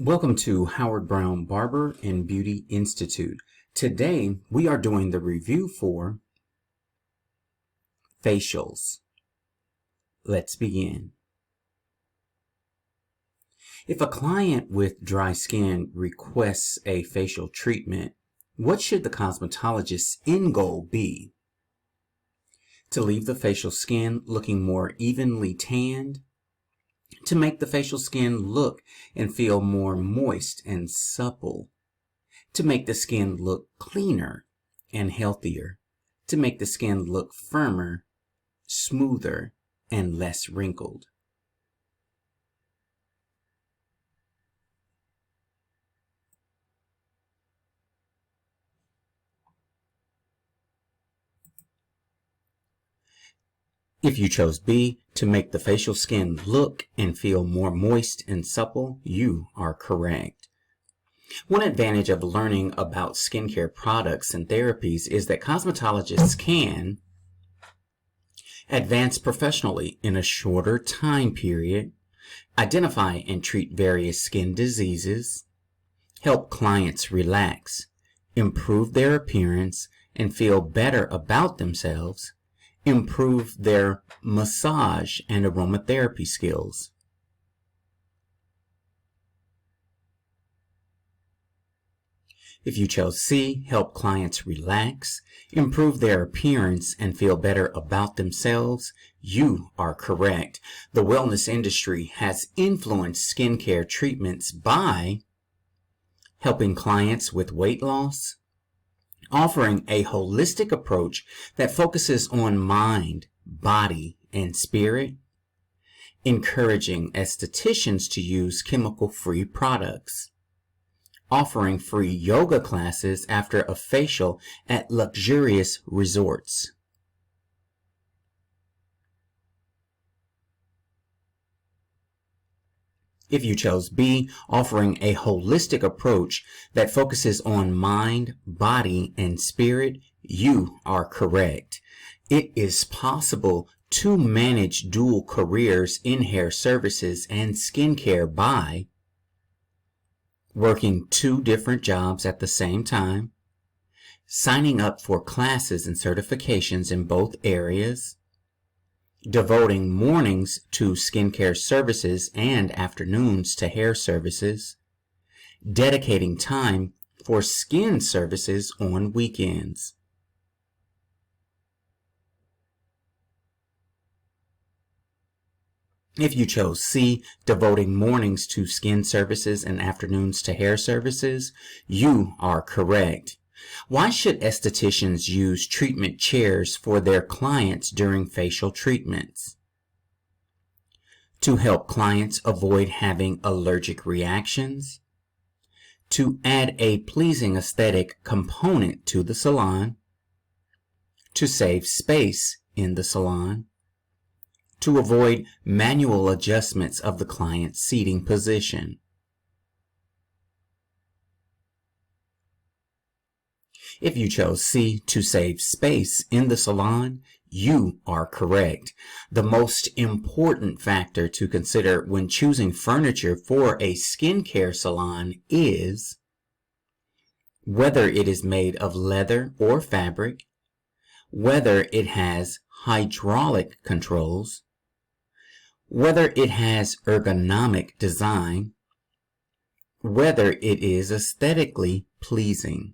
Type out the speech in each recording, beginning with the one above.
Welcome to Howard Brown Barber and Beauty Institute. Today we are doing the review for facials. Let's begin. If a client with dry skin requests a facial treatment, what should the cosmetologist's end goal be? To leave the facial skin looking more evenly tanned, to make the facial skin look and feel more moist and supple, to make the skin look cleaner and healthier, to make the skin look firmer, smoother, and less wrinkled. If you chose B, to make the facial skin look and feel more moist and supple, you are correct. One advantage of learning about skincare products and therapies is that cosmetologists can advance professionally in a shorter time period, identify and treat various skin diseases, help clients relax, improve their appearance and feel better about themselves, improve their massage and aromatherapy skills. If you chose C, help clients relax, improve their appearance, and feel better about themselves, you are correct. The wellness industry has influenced skincare treatments by helping clients with weight loss, offering a holistic approach that focuses on mind, body, and spirit, encouraging estheticians to use chemical-free products, offering free yoga classes after a facial at luxurious resorts. If you chose B, offering a holistic approach that focuses on mind, body, and spirit, you are correct. It is possible to manage dual careers in hair services and skincare by working 2 different jobs at the same time, signing up for classes and certifications in both areas, devoting mornings to skincare services and afternoons to hair services, dedicating time for skin services on weekends. If you chose C, devoting mornings to skin services and afternoons to hair services, you are correct. Why should estheticians use treatment chairs for their clients during facial treatments? To help clients avoid having allergic reactions, to add a pleasing aesthetic component to the salon, to save space in the salon, to avoid manual adjustments of the client's seating position. If you chose C, to save space in the salon, you are correct. The most important factor to consider when choosing furniture for a skincare salon is whether it is made of leather or fabric, whether it has hydraulic controls, whether it has ergonomic design, whether it is aesthetically pleasing.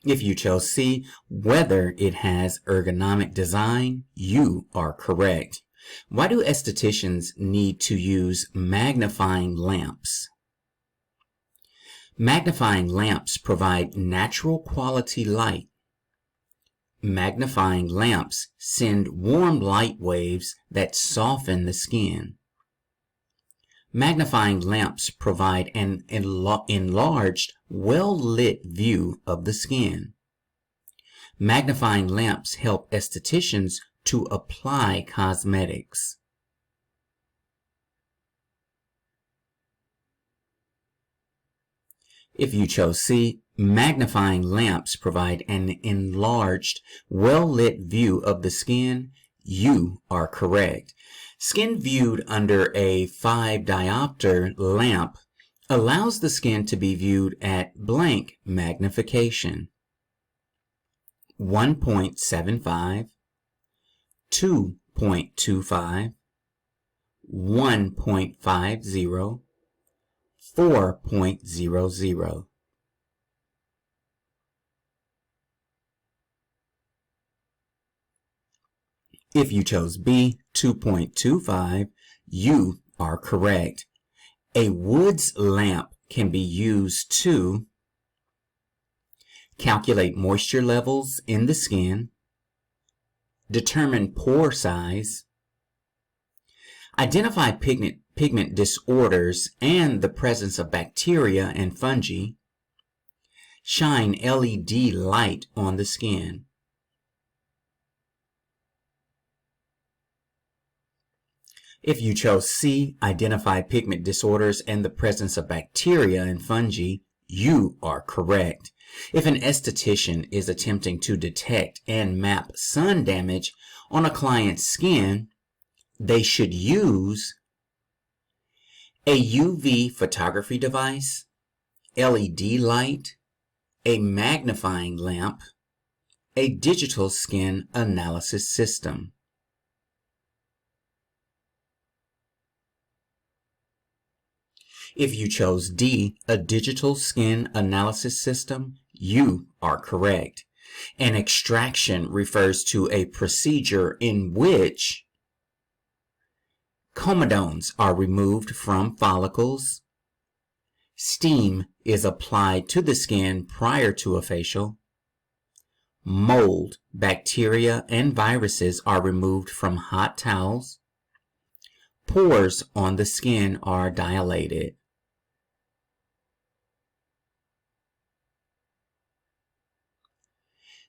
If you chose C, whether it has ergonomic design, you are correct. Why do estheticians need to use magnifying lamps? Magnifying lamps provide natural quality light. Magnifying lamps send warm light waves that soften the skin. Magnifying lamps provide an enlarged, well-lit view of the skin. Magnifying lamps help estheticians to apply cosmetics. If you chose C, magnifying lamps provide an enlarged, well-lit view of the skin, you are correct. Skin viewed under a 5-diopter lamp allows the skin to be viewed at blank magnification. 1.75, 2.25, 1.50, 4.00. If you chose B, 2.25, you are correct. A Woods lamp can be used to calculate moisture levels in the skin, determine pore size, identify pigment disorders and the presence of bacteria and fungi, shine LED light on the skin. If you chose C, identify pigment disorders and the presence of bacteria and fungi, you are correct. If an esthetician is attempting to detect and map sun damage on a client's skin, they should use a UV photography device, LED light, a magnifying lamp, a digital skin analysis system. If you chose D, a digital skin analysis system, you are correct. An extraction refers to a procedure in which comedones are removed from follicles, steam is applied to the skin prior to a facial, mold, bacteria, and viruses are removed from hot towels, pores on the skin are dilated.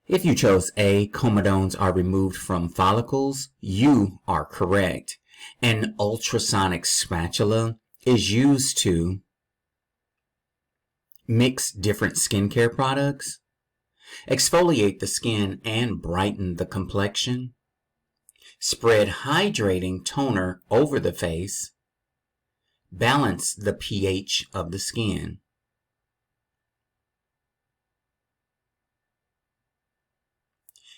If you chose A, comedones are removed from follicles, you are correct. An ultrasonic spatula is used to mix different skincare products, exfoliate the skin and brighten the complexion, spread hydrating toner over the face, balance the pH of the skin.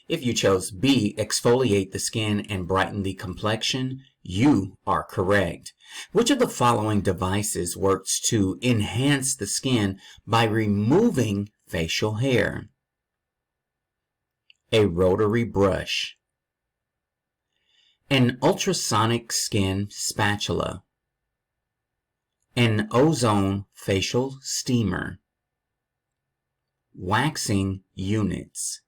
If you chose B, exfoliate the skin and brighten the complexion, you are correct. Which of the following devices works to enhance the skin by removing facial hair? A rotary brush, an ultrasonic skin spatula, an ozone facial steamer, waxing units.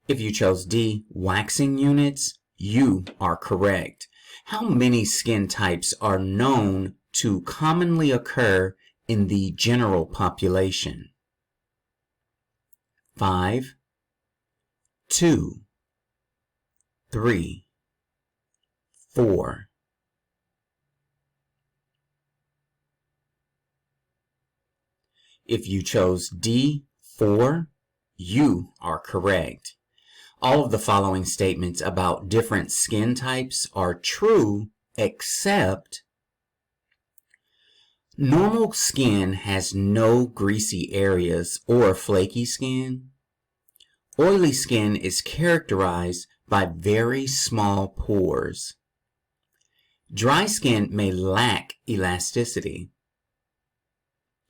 If you chose D, waxing units, you are correct. How many skin types are known to commonly occur in the general population? 5, 2, 3, 4. If you chose D, 4, you are correct. All of the following statements about different skin types are true except normal skin has no greasy areas or flaky skin. Oily skin is characterized by very small pores. Dry skin may lack elasticity.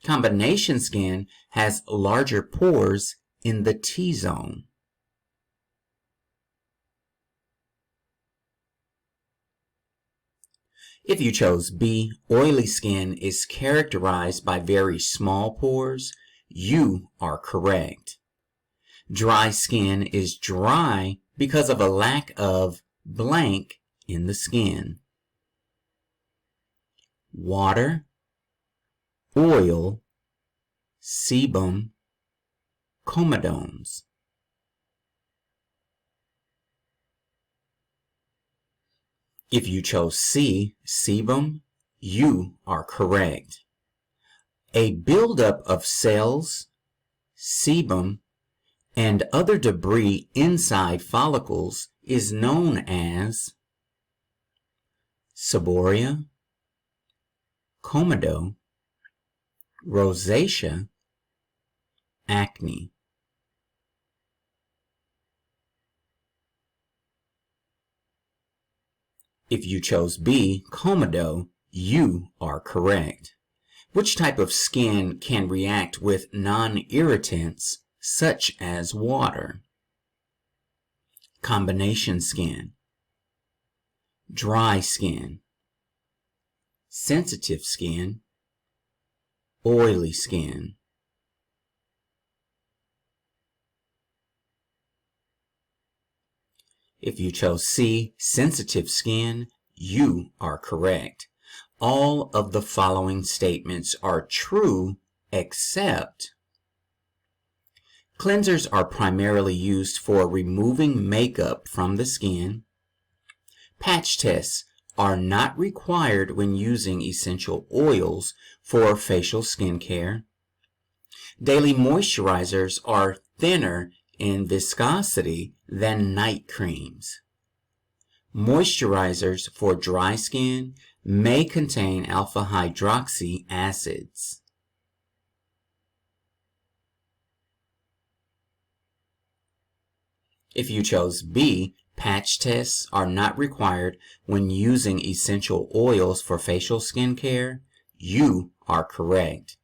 Combination skin has larger pores in the T-zone. If you chose B, oily skin is characterized by very small pores, you are correct. Dry skin is dry because of a lack of blank in the skin. Water, oil, sebum, comedones. If you chose C, sebum, you are correct. A buildup of cells, sebum, and other debris inside follicles is known as seborrhea, comedo, rosacea, acne. If you chose B, comedo, you are correct. Which type of skin can react with non-irritants such as water? Combination skin, dry skin, sensitive skin, oily skin. If you chose C, sensitive skin, you are correct. All of the following statements are true except cleansers are primarily used for removing makeup from the skin. Patch tests are not required when using essential oils for facial skincare. Daily moisturizers are thinner in viscosity than night creams. Moisturizers for dry skin may contain alpha hydroxy acids. If you chose B, patch tests are not required when using essential oils for facial skincare, you are correct.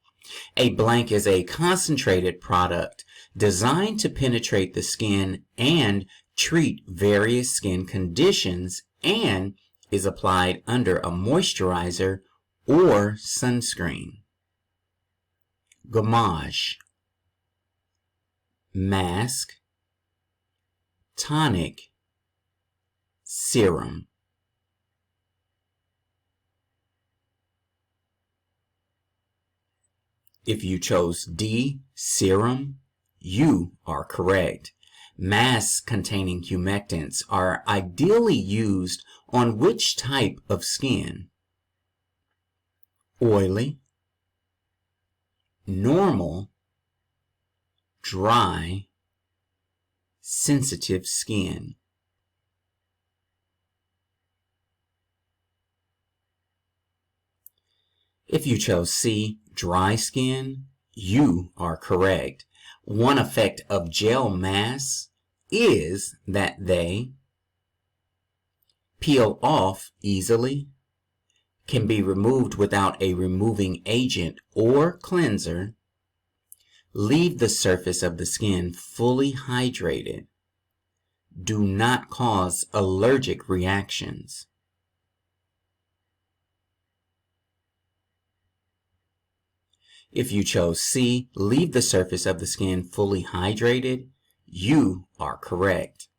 A blank is a concentrated product designed to penetrate the skin and treat various skin conditions and is applied under a moisturizer or sunscreen. Gommage, mask, tonic, serum. If you chose D, serum, you are correct. Masks containing humectants are ideally used on which type of skin? Oily, normal, dry, sensitive skin. If you chose C, dry skin, you are correct. One effect of gel masks is that they peel off easily, can be removed without a removing agent or cleanser, leave the surface of the skin fully hydrated, do not cause allergic reactions. If you chose C, leave the surface of the skin fully hydrated, you are correct.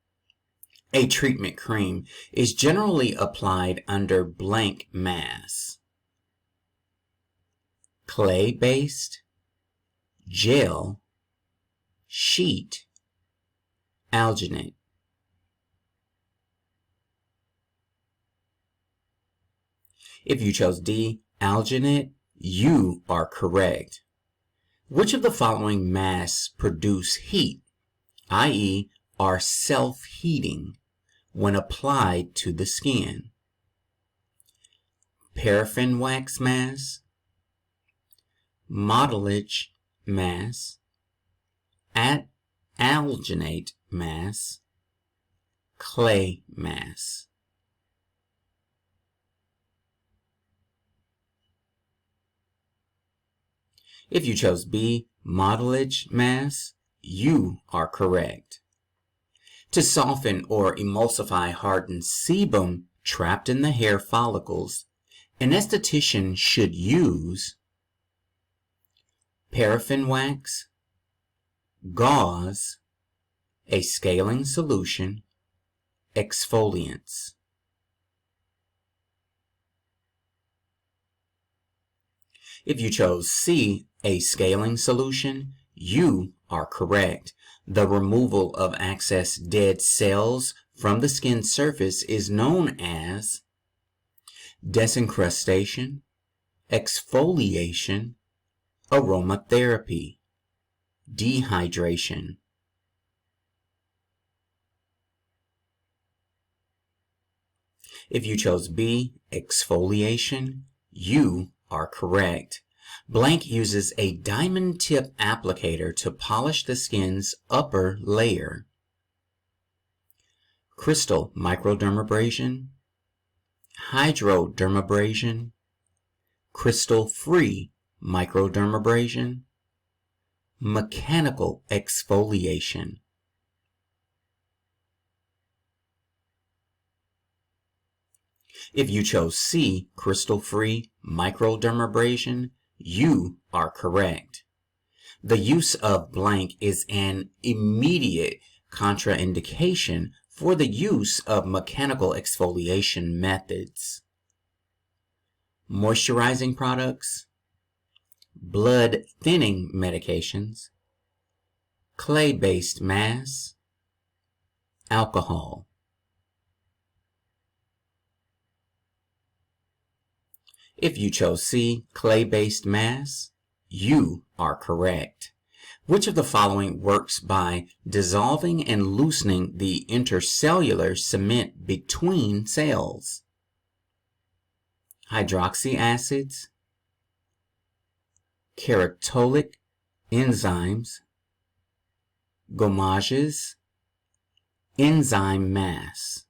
A treatment cream is generally applied under blank masks: clay-based, gel, sheet, alginate. If you chose D, alginate, you are correct. Which of the following masks produce heat, i.e., are self-heating, when applied to the skin? Paraffin wax mask, modelage mask, alginate mask, clay mask. If you chose B, modelage mask, you are correct. To soften or emulsify hardened sebum trapped in the hair follicles, an esthetician should use paraffin wax, gauze, a scaling solution, exfoliants. If you chose C, a scaling solution, you are correct. The removal of excess dead cells from the skin surface is known as desincrustation, exfoliation, aromatherapy, dehydration. If you chose B, exfoliation, you are correct. Blank uses a diamond tip applicator to polish the skin's upper layer. Crystal microdermabrasion, hydrodermabrasion, crystal-free microdermabrasion, mechanical exfoliation. If you chose C, crystal-free microdermabrasion, you are correct. The use of blank is an immediate contraindication for the use of mechanical exfoliation methods. Moisturizing products, blood thinning medications, clay-based masks, alcohol. If you chose C, clay-based masks, you are correct. Which of the following works by dissolving and loosening the intercellular cement between cells? Hydroxy acids, keratolytic enzymes, gommages, enzyme masks.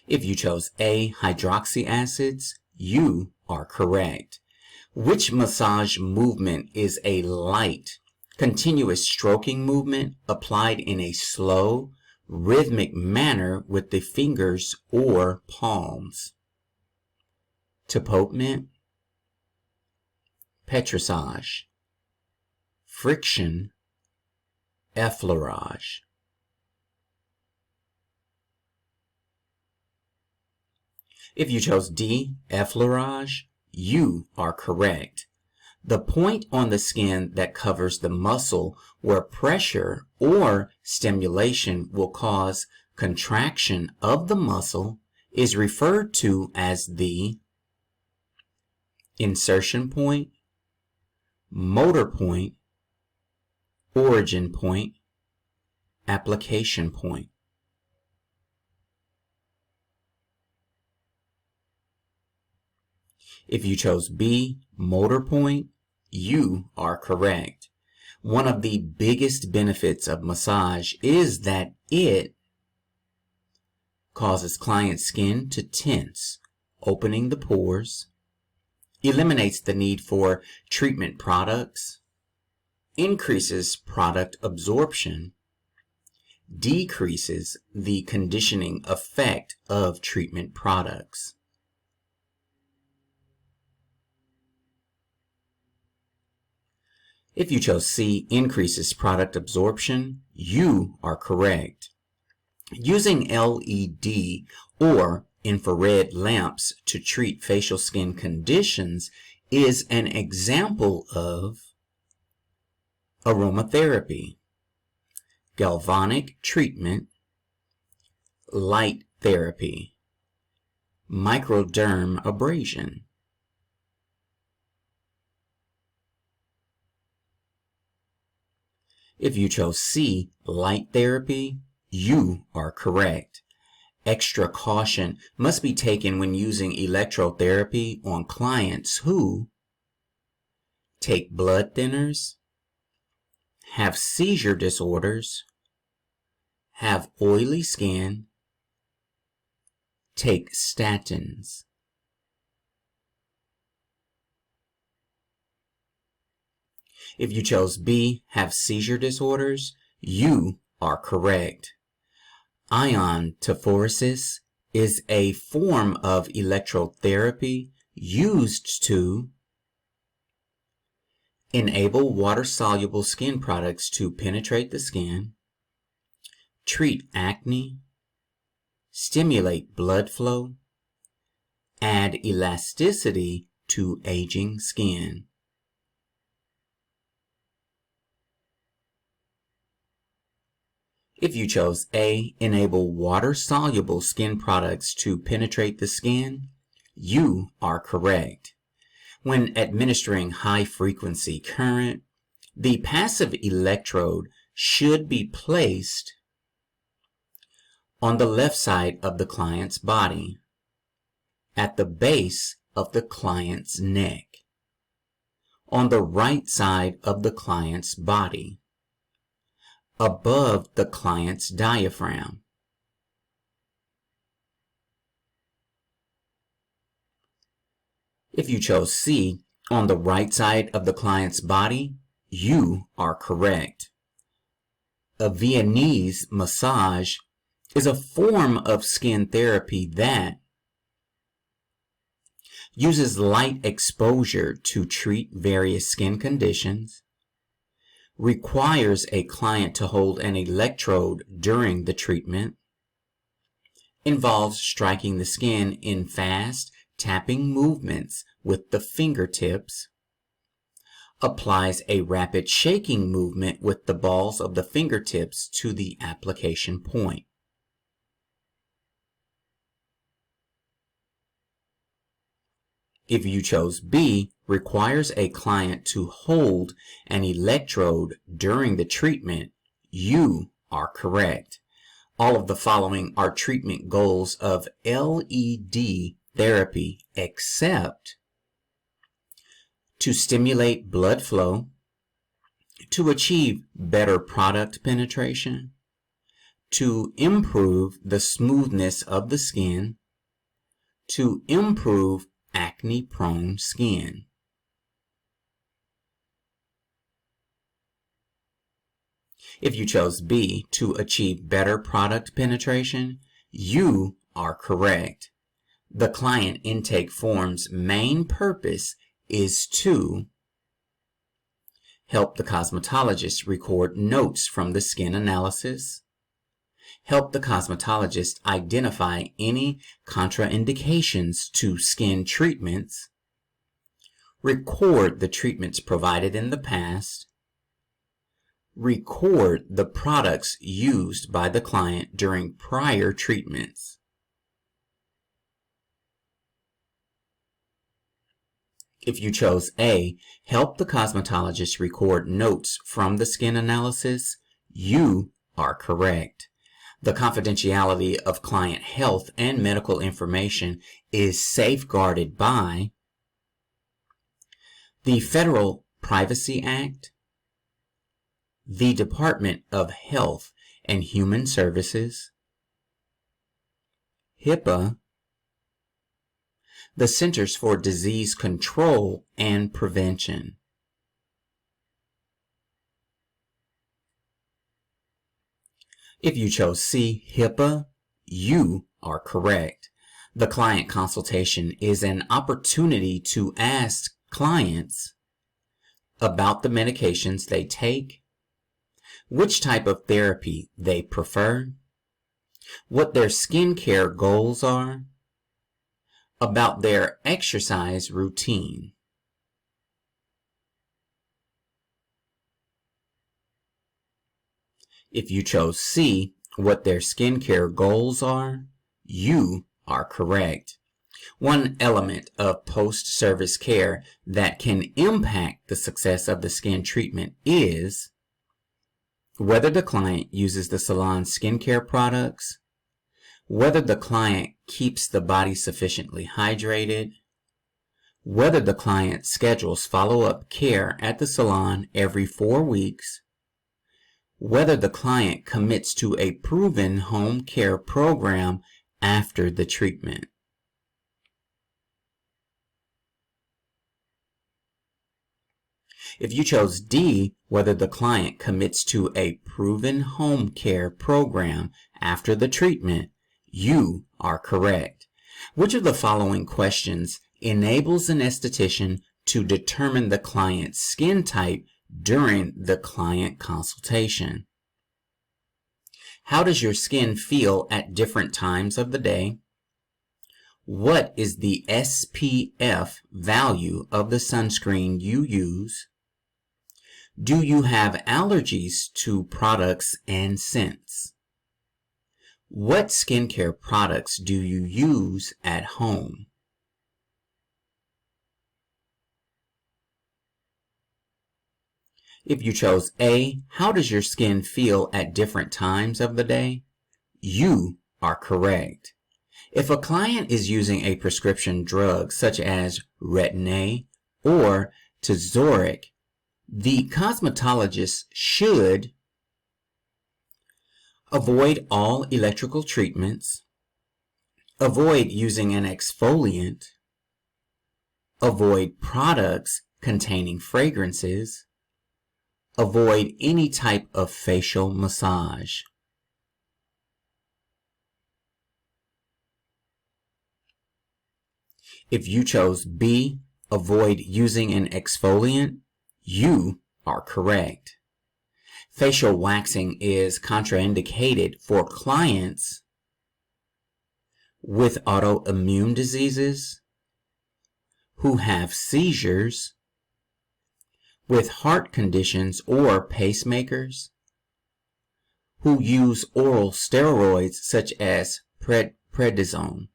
If you chose A, hydroxy acids, you are correct. Which massage movement is a light, continuous stroking movement applied in a slow, rhythmic manner with the fingers or palms? Tapotement, petrissage, friction, effleurage. If you chose D, effleurage, you are correct. The point on the skin that covers the muscle where pressure or stimulation will cause contraction of the muscle is referred to as the insertion point, motor point, origin point, application point. If you chose B, motor point, you are correct. One of the biggest benefits of massage is that it causes client skin to tense, opening the pores, eliminates the need for treatment products, increases product absorption, decreases the conditioning effect of treatment products. If you chose C, increases product absorption, you are correct. Using LED or infrared lamps to treat facial skin conditions is an example of aromatherapy, galvanic treatment, light therapy, microdermabrasion. If you chose C, light therapy, you are correct. Extra caution must be taken when using electrotherapy on clients who take blood thinners, have seizure disorders, have oily skin, take statins. If you chose B, have seizure disorders, you are correct. Iontophoresis is a form of electrotherapy used to enable water-soluble skin products to penetrate the skin, treat acne, stimulate blood flow, add elasticity to aging skin. If you chose A, enable water-soluble skin products to penetrate the skin, you are correct. When administering high-frequency current, the passive electrode should be placed on the left side of the client's body, at the base of the client's neck, on the right side of the client's body, above the client's diaphragm. If you chose C, on the right side of the client's body, you are correct. A Viennese massage is a form of skin therapy that uses light exposure to treat various skin conditions, requires a client to hold an electrode during the treatment, involves striking the skin in fast, tapping movements with the fingertips, applies a rapid shaking movement with the balls of the fingertips to the application point. If you chose B, requires a client to hold an electrode during the treatment, you are correct. All of the following are treatment goals of LED therapy except to stimulate blood flow, to achieve better product penetration, to improve the smoothness of the skin, to improve acne-prone skin. If you chose B, to achieve better product penetration, you are correct. The client intake form's main purpose is to help the cosmetologist record notes from the skin analysis, help the cosmetologist identify any contraindications to skin treatments, record the treatments provided in the past, record the products used by the client during prior treatments. If you chose A, help the cosmetologist record notes from the skin analysis, you are correct. The confidentiality of client health and medical information is safeguarded by the Federal Privacy Act, the Department of Health and Human Services, HIPAA, the Centers for Disease Control and Prevention. If you chose C, HIPAA, you are correct. The client consultation is an opportunity to ask clients about the medications they take, which type of therapy they prefer, what their skincare goals are, about their exercise routine. If you chose C, what their skincare goals are, you are correct. One element of post-service care that can impact the success of the skin treatment is whether the client uses the salon skincare products, whether the client keeps the body sufficiently hydrated, whether the client schedules follow-up care at the salon every 4 weeks, whether the client commits to a proven home care program after the treatment. If you chose D, whether the client commits to a proven home care program after the treatment, you are correct. Which of the following questions enables an esthetician to determine the client's skin type during the client consultation? How does your skin feel at different times of the day? What is the SPF value of the sunscreen you use? Do you have allergies to products and scents? What skincare products do you use at home? If you chose A, how does your skin feel at different times of the day? You are correct. If a client is using a prescription drug such as Retin-A or Tazoric, the cosmetologist should avoid all electrical treatments, avoid using an exfoliant, avoid products containing fragrances, avoid any type of facial massage. If you chose B, avoid using an exfoliant, you are correct. Facial waxing is contraindicated for clients with autoimmune diseases, who have seizures, with heart conditions or pacemakers, who use oral steroids such as prednisone.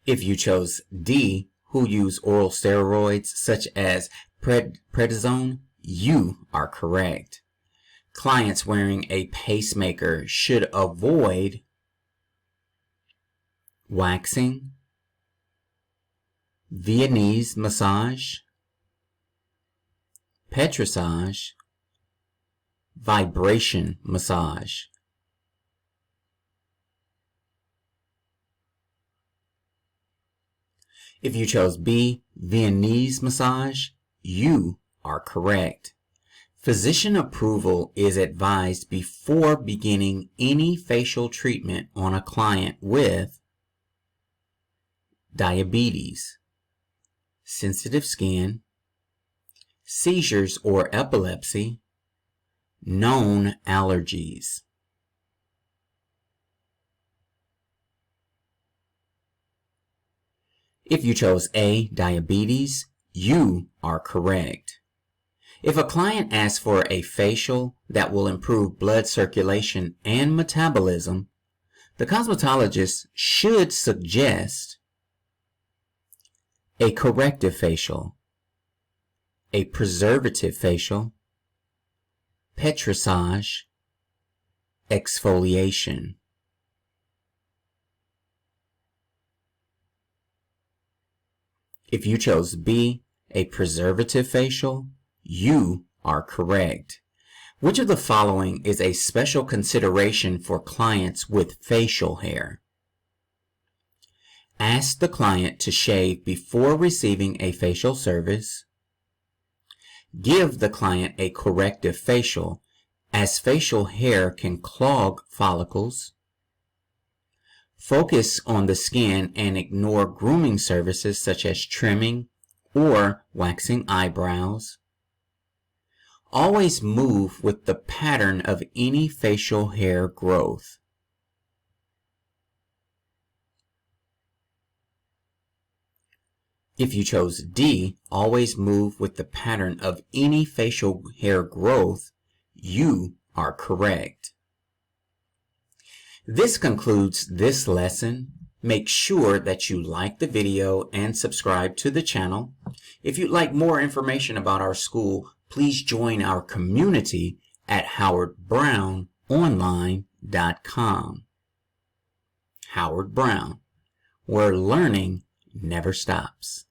If you chose D, who use oral steroids such as prednisone, you are correct. Clients wearing a pacemaker should avoid waxing, Viennese massage, petrissage, vibration massage. If you chose B, Viennese massage, you are correct. Physician approval is advised before beginning any facial treatment on a client with diabetes, sensitive skin, seizures or epilepsy, known allergies. If you chose A, diabetes, you are correct. If a client asks for a facial that will improve blood circulation and metabolism, the cosmetologist should suggest a corrective facial, a preservative facial, petrissage, exfoliation. If you chose B, a preservative facial, you are correct. Which of the following is a special consideration for clients with facial hair? Ask the client to shave before receiving a facial service. Give the client a corrective facial, as facial hair can clog follicles. Focus on the skin and ignore grooming services such as trimming or waxing eyebrows. Always move with the pattern of any facial hair growth. If you chose D, always move with the pattern of any facial hair growth, you are correct. This concludes this lesson. Make sure that you like the video and subscribe to the channel. If you'd like more information about our school, please join our community at howardbrownonline.com. Howard Brown, where learning never stops.